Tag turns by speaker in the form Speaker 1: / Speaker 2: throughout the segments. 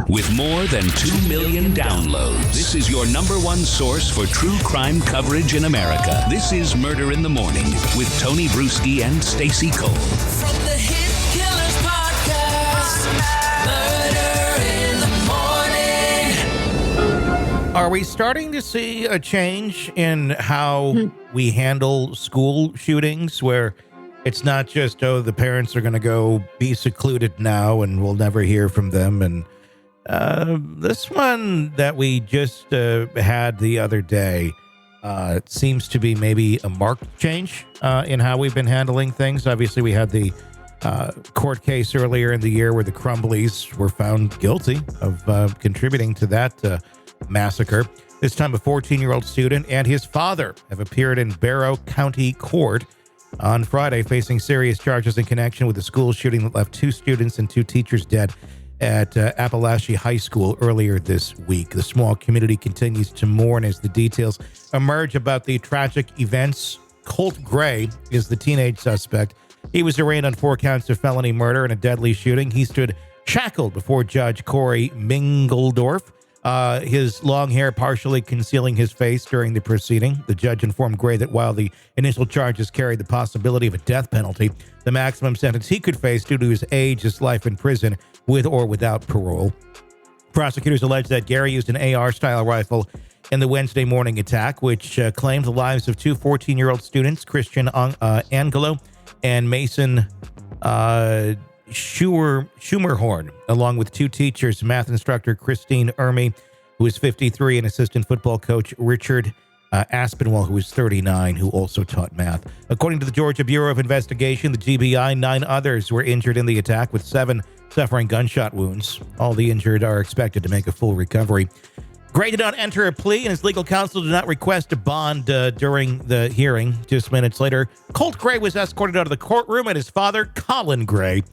Speaker 1: With more than 2 million downloads, this is your number one source for true crime coverage in America. This is Murder in the Morning with Tony Bruschi and Stacey Cole.
Speaker 2: From the Hit Killers Podcast, Murder in the Morning.
Speaker 3: Are we starting to see a change in how we handle school shootings, where it's not just, the parents are going to go be secluded now and we'll never hear from them? And this one that we just had the other day seems to be maybe a marked change in how we've been handling things. Obviously, we had the court case earlier in the year where the Crumbleys were found guilty of contributing to that massacre. This time, a 14-year-old student and his father have appeared in Barrow County court on Friday, facing serious charges in connection with the school shooting that left 2 students and 2 teachers dead at Apalachee High School earlier this week. The small community continues to mourn as the details emerge about the tragic events. Colt Gray is the teenage suspect. He was arraigned on 4 counts of felony murder and a deadly shooting. He stood shackled before Judge Currie Mingledorff, his long hair partially concealing his face during the proceeding. The judge informed Gray that while the initial charges carried the possibility of a death penalty, the maximum sentence he could face due to his age is life in prison with or without parole. Prosecutors allege that Gary used an AR-style rifle in the Wednesday morning attack, which claimed the lives of 2 14-year-old students, Angulo and Mason Schermerhorn, along with 2 teachers, math instructor Cristina Irimie, who is 53, and assistant football coach Richard Aspinwall, who is 39, who also taught math. According to the Georgia Bureau of Investigation, the GBI, 9 others were injured in the attack, with 7 suffering gunshot wounds. All the injured are expected to make a full recovery. Gray did not enter a plea, and his legal counsel did not request a bond during the hearing. Just minutes later, Colt Gray was escorted out of the courtroom, and his father, Colin Gray,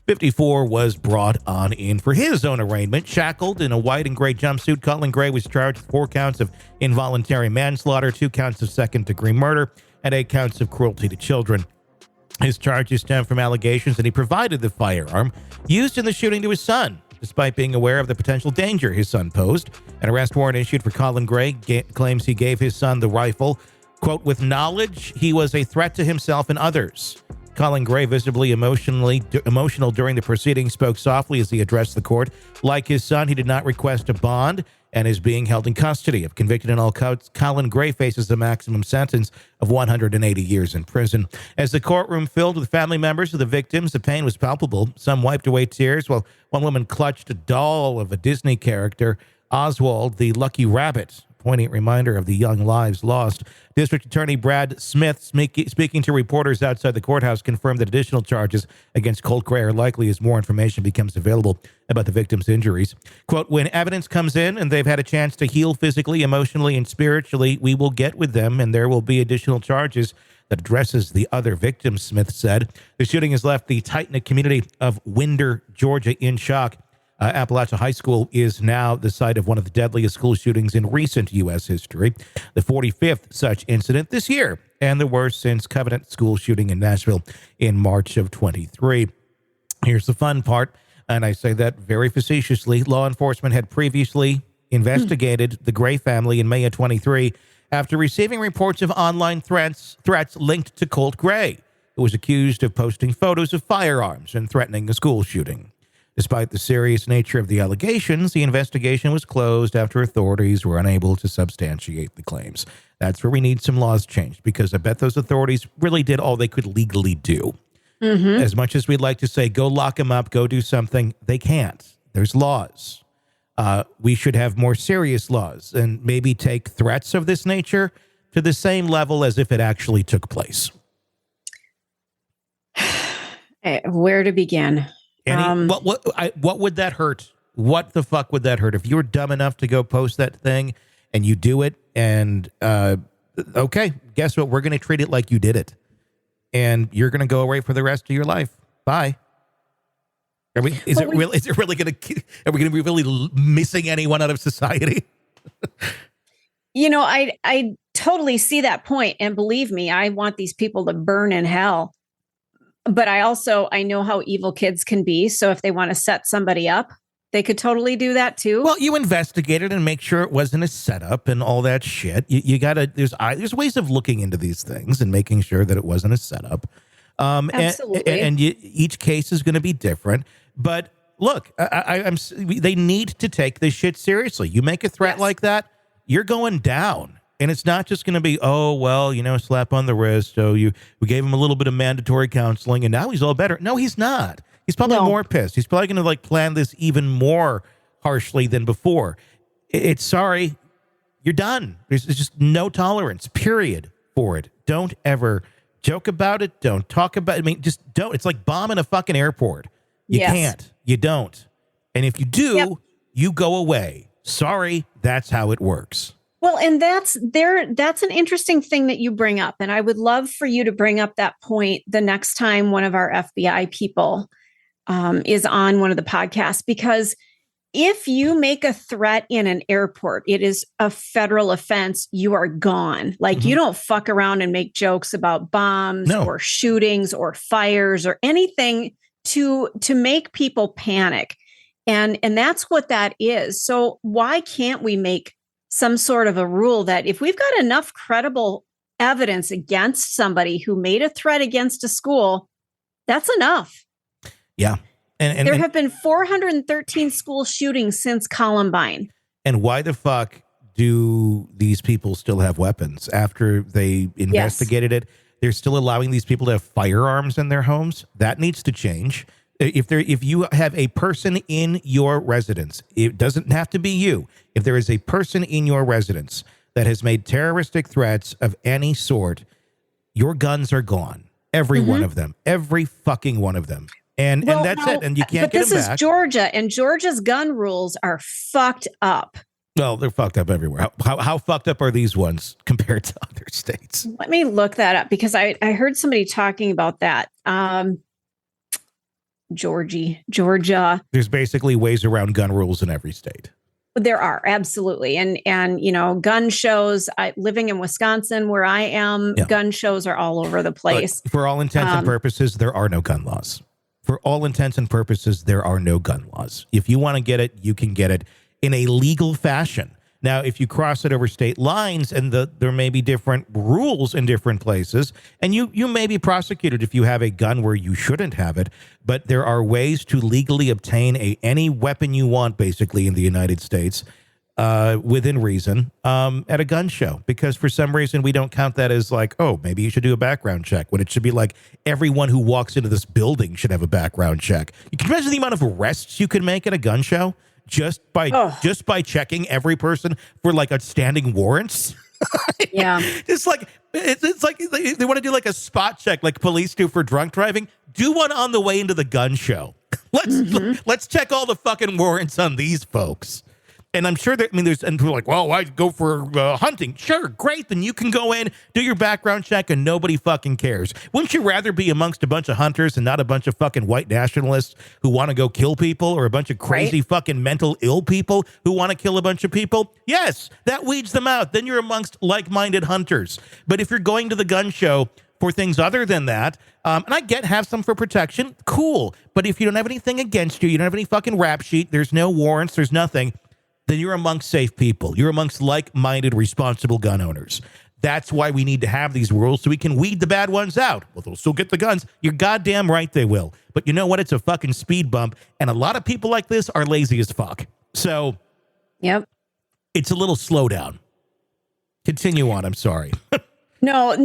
Speaker 3: 54, was brought on in for his own arraignment. Shackled in a white and gray jumpsuit, Colin Gray was charged with 4 counts of involuntary manslaughter, 2 counts of second-degree murder, and 8 counts of cruelty to children. His charges stem from allegations that he provided the firearm used in the shooting to his son, despite being aware of the potential danger his son posed. An arrest warrant issued for Colin Gray claims he gave his son the rifle, quote, with knowledge he was a threat to himself and others. Colin Gray, visibly emotional during the proceedings, spoke softly as he addressed the court. Like his son, he did not request a bond and is being held in custody. If convicted in all counts, Colin Gray faces the maximum sentence of 180 years in prison. As the courtroom filled with family members of the victims, the pain was palpable. Some wiped away tears, while one woman clutched a doll of a Disney character, Oswald the Lucky Rabbit, a poignant reminder of the young lives lost. District Attorney Brad Smith, speaking to reporters outside the courthouse, confirmed that additional charges against Colt Gray are likely as more information becomes available about the victim's injuries. Quote, when evidence comes in and they've had a chance to heal physically, emotionally, and spiritually, we will get with them and there will be additional charges that addresses the other victims, Smith said. The shooting has left the tight-knit community of Winder, Georgia, in shock. Apalachee High School is now the site of one of the deadliest school shootings in recent U.S. history, the 45th such incident this year, and the worst since Covenant school shooting in Nashville in March of 23. Here's the fun part, and I say that very facetiously. Law enforcement had previously investigated the Gray family in May of 23 after receiving reports of online threats linked to Colt Gray, who was accused of posting photos of firearms and threatening a school shooting. Despite the serious nature of the allegations, the investigation was closed after authorities were unable to substantiate the claims. That's where we need some laws changed, because I bet those authorities really did all they could legally do. As much as we'd like to say, go lock them up, go do something, they can't. There's laws. We should have more serious laws and maybe take threats of this nature to the same level as if it actually took place.
Speaker 4: Where to begin?
Speaker 3: What would that hurt? What the fuck would that hurt? If you were dumb enough to go post that thing and you do it, and okay, guess what? We're going to treat it like you did it, and you're going to go away for the rest of your life. Bye. Is it really going to? Are we going to be really missing anyone out of society?
Speaker 4: You know, I totally see that point, and believe me, I want these people to burn in hell. But I know how evil kids can be. So if they want to set somebody up, They could totally do that too.
Speaker 3: Well, you investigate it and make sure it wasn't a setup and all that shit. You gotta, there's ways of looking into these things and making sure that it wasn't a setup.
Speaker 4: Absolutely.
Speaker 3: And each case is going to be different. But look, they need to take this shit seriously. You make a threat like that, you're going down. And it's not just going to be, oh, well, slap on the wrist. So we gave him a little bit of mandatory counseling and now he's all better. No, he's not. He's probably more pissed. He's probably going to plan this even more harshly than before. It's sorry, you're done. There's just no tolerance, period, for it. Don't ever joke about it. Don't talk about it. I mean, just don't. It's like bombing a fucking airport. You can't. You don't. And if you do, you go away. Sorry, that's how it works.
Speaker 4: Well, and that's an interesting thing that you bring up. And I would love for you to bring up that point the next time one of our FBI people is on one of the podcasts, because if you make a threat in an airport, it is a federal offense. You are gone. Like you don't fuck around and make jokes about bombs or shootings or fires or anything to make people panic. And that's what that is. So why can't we make some sort of a rule that if we've got enough credible evidence against somebody who made a threat against a school, that's enough.
Speaker 3: Yeah. And
Speaker 4: there have been 413 school shootings since Columbine.
Speaker 3: And why the fuck do these people still have weapons after they investigated it? They're still allowing these people to have firearms in their homes. That needs to change. If you have a person in your residence, it doesn't have to be you. If there is a person in your residence that has made terroristic threats of any sort, your guns are gone. Every one of them. Every fucking one of them. And that's it. And you can't get them back. But this is
Speaker 4: Georgia, and Georgia's gun rules are fucked up.
Speaker 3: Well, they're fucked up everywhere. How fucked up are these ones compared to other states?
Speaker 4: Let me look that up because I heard somebody talking about that. Georgia.
Speaker 3: There's basically ways around gun rules in every state.
Speaker 4: There are, absolutely. And gun shows, living in Wisconsin where I am, gun shows are all over the place.
Speaker 3: For all intents and purposes, there are no gun laws. For all intents and purposes, there are no gun laws. If you want to get it, you can get it in a legal fashion. Now, if you cross it over state lines and there may be different rules in different places, and you may be prosecuted if you have a gun where you shouldn't have it, but there are ways to legally obtain any weapon you want, basically, in the United States, within reason, at a gun show. Because for some reason, we don't count that as like, oh, maybe you should do a background check, when it should be like everyone who walks into this building should have a background check. You can imagine the amount of arrests you could make at a gun show? Just by checking every person for like outstanding warrants.
Speaker 4: Yeah.
Speaker 3: It's like they want to do like a spot check like police do for drunk driving. Do one on the way into the gun show. Let's check all the fucking warrants on these folks. And I'm sure that, and we're like, well, I'd go for hunting. Sure, great. Then you can go in, do your background check, and nobody fucking cares. Wouldn't you rather be amongst a bunch of hunters and not a bunch of fucking white nationalists who want to go kill people, or a bunch of crazy fucking mental ill people who want to kill a bunch of people? Yes, that weeds them out. Then you're amongst like-minded hunters. But if you're going to the gun show for things other than that, and I have some for protection, cool. But if you don't have anything against you, you don't have any fucking rap sheet, there's no warrants, there's nothing, then you're amongst safe people. You're amongst like-minded, responsible gun owners. That's why we need to have these rules, so we can weed the bad ones out. Well, they'll still get the guns. You're goddamn right they will. But you know what? It's a fucking speed bump, and a lot of people like this are lazy as fuck. So, it's a little slowdown. Continue on. I'm sorry.
Speaker 4: No,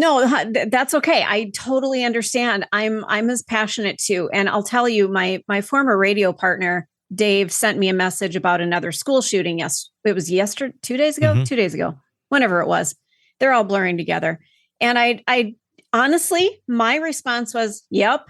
Speaker 4: that's okay. I totally understand. I'm as passionate too. And I'll tell you, my former radio partner, Dave, sent me a message about another school shooting. Yes, it was yesterday, 2 days ago, 2 days ago, whenever it was. They're all blurring together. And I honestly, my response was, yep.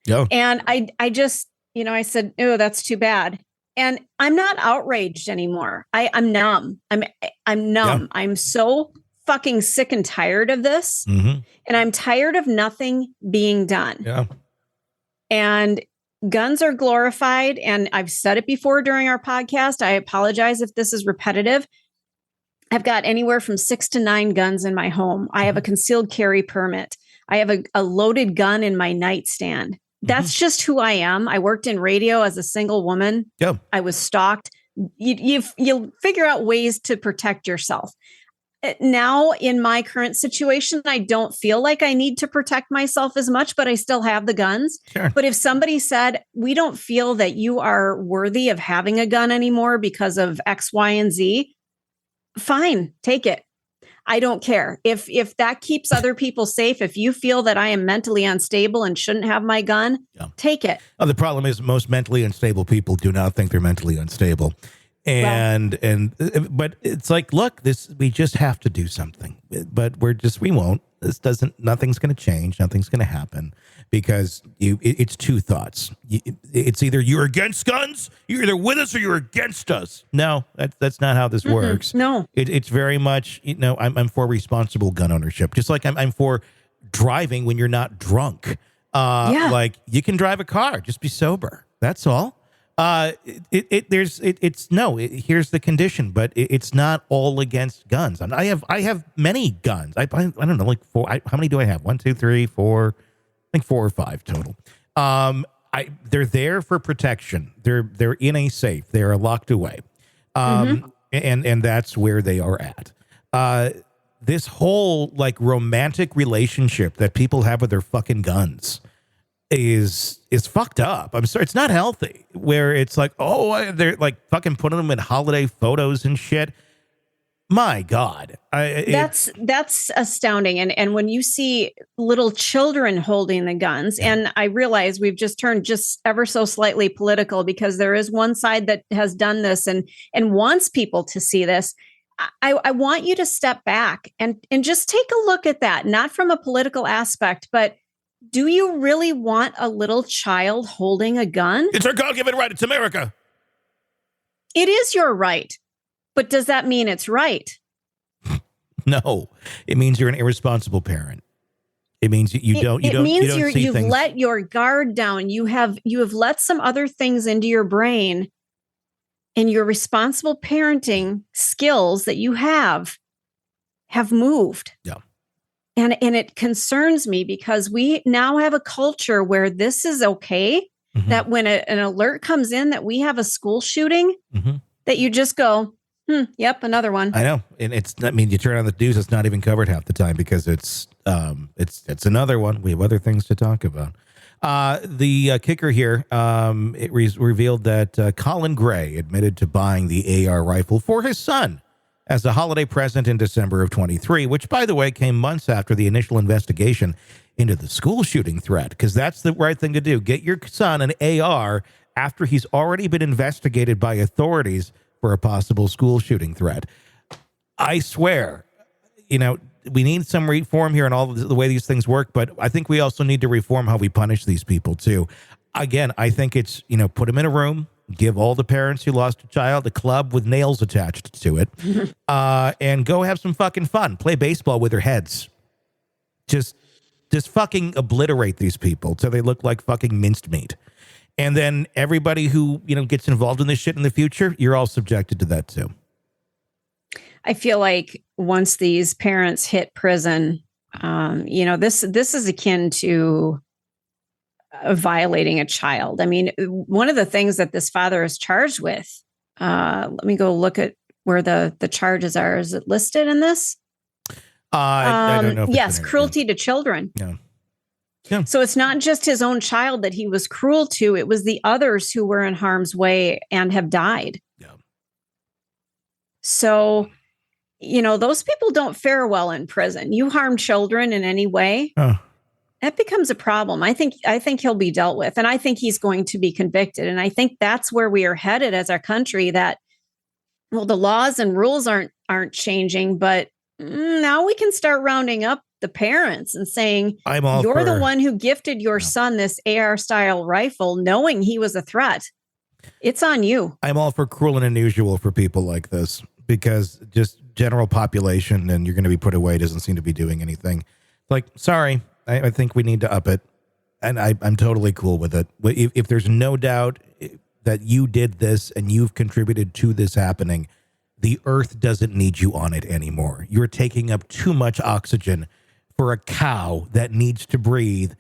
Speaker 4: And I just, I said, oh, that's too bad. And I'm not outraged anymore. I'm numb. I'm numb. Yeah. I'm so fucking sick and tired of this. And I'm tired of nothing being done.
Speaker 3: Yeah.
Speaker 4: And guns are glorified. And I've said it before during our podcast. I apologize if this is repetitive. I've got anywhere from 6 to 9 guns in my home. I have a concealed carry permit. I have a loaded gun in my nightstand. That's just who I am. I worked in radio as a single woman.
Speaker 3: Yeah.
Speaker 4: I was stalked. You'll figure out ways to protect yourself. Now, in my current situation, I don't feel like I need to protect myself as much, but I still have the guns.
Speaker 3: Sure.
Speaker 4: But if somebody said, we don't feel that you are worthy of having a gun anymore because of X, Y, and Z, fine, take it. I don't care. If that keeps other people safe, if you feel that I am mentally unstable and shouldn't have my gun, take it.
Speaker 3: The problem is most mentally unstable people do not think they're mentally unstable. But it's like, look, we just have to do something, but we won't. Nothing's going to change. Nothing's going to happen because it's two thoughts. It's either you're against guns, you're either with us or you're against us. No, that's not how this works.
Speaker 4: No,
Speaker 3: it's very much, I'm for responsible gun ownership. Just like I'm for driving when you're not drunk. Like you can drive a car, just be sober. That's all. Here's the condition, but it's not all against guns. I have many guns. I don't know, like four. How many do I have? 1, 2, 3, 4. I think 4 or 5 total. They're there for protection. They're in a safe. They are locked away. And that's where they are at. This whole like romantic relationship that people have with their fucking guns is fucked up. I'm sorry, it's not healthy. Where it's like, they're like fucking putting them in holiday photos and shit. My God,
Speaker 4: that's astounding. And when you see little children holding the guns, and I realize we've just turned just ever so slightly political because there is one side that has done this and wants people to see this. I want you to step back and just take a look at that, not from a political aspect, but do you really want a little child holding a gun?
Speaker 3: It's our God-given right. It's America.
Speaker 4: It is your right. But does that mean it's right?
Speaker 3: No. It means you're an irresponsible parent. It means you've
Speaker 4: let your guard down. You have let some other things into your brain, and your responsible parenting skills that you have moved.
Speaker 3: Yeah.
Speaker 4: And it concerns me because we now have a culture where this is okay, that when an alert comes in that we have a school shooting, that you just go, yep, another one.
Speaker 3: I know. And you turn on the news, it's not even covered half the time because it's another one. We have other things to talk about. The kicker here, it revealed that Colt Gray admitted to buying the AR rifle for his son as a holiday present in December of 23, which, by the way, came months after the initial investigation into the school shooting threat, because that's the right thing to do. Get your son an AR after he's already been investigated by authorities for a possible school shooting threat. I swear, we need some reform here and all the way these things work, but I think we also need to reform how we punish these people, too. Again, I think it's, put them in a room, give all the parents who lost a child a club with nails attached to it, and go have some fucking fun. Play baseball with their heads. Just fucking obliterate these people so they look like fucking minced meat. And then everybody who, gets involved in this shit in the future, you're all subjected to that too.
Speaker 4: I feel like once these parents hit prison, this is akin to violating a child. I mean, one of the things that this father is charged with, let me go look at where the charges are. Is it listed in this?
Speaker 3: I don't know.
Speaker 4: Yes, cruelty to children.
Speaker 3: Yeah.
Speaker 4: So it's not just his own child that he was cruel to. It was the others who were in harm's way and have died.
Speaker 3: Yeah.
Speaker 4: So, those people don't fare well in prison. You harm children in any way. That becomes a problem. I think he'll be dealt with, and I think he's going to be convicted. And I think that's where we are headed as a country, that, well, the laws and rules aren't changing, but now we can start rounding up the parents and saying, you're the one who gifted your son this AR style rifle, knowing he was a threat. It's on you.
Speaker 3: I'm all for cruel and unusual for people like this, because just general population and you're going to be put away doesn't seem to be doing anything. Like, sorry, I think we need to up it. And I'm totally cool with it. If there's no doubt that you did this and you've contributed to this happening, the earth doesn't need you on it anymore. You're taking up too much oxygen for a cow that needs to breathe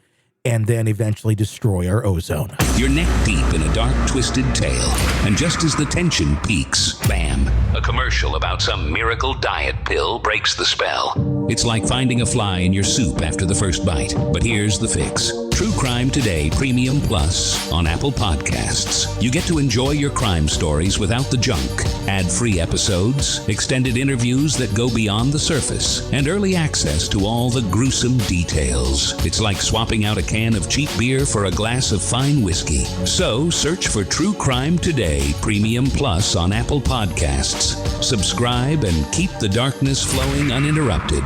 Speaker 3: and then eventually destroy our ozone.
Speaker 1: You're neck deep in a dark, twisted tale, and just as the tension peaks, bam, a commercial about some miracle diet pill breaks the spell. It's like finding a fly in your soup after the first bite, but here's the fix. True Crime Today Premium Plus on Apple Podcasts. You get to enjoy your crime stories without the junk, ad-free episodes, extended interviews that go beyond the surface, and early access to all the gruesome details. It's like swapping out a can of cheap beer for a glass of fine whiskey. So search for True Crime Today Premium Plus on Apple Podcasts. Subscribe and keep the darkness flowing uninterrupted.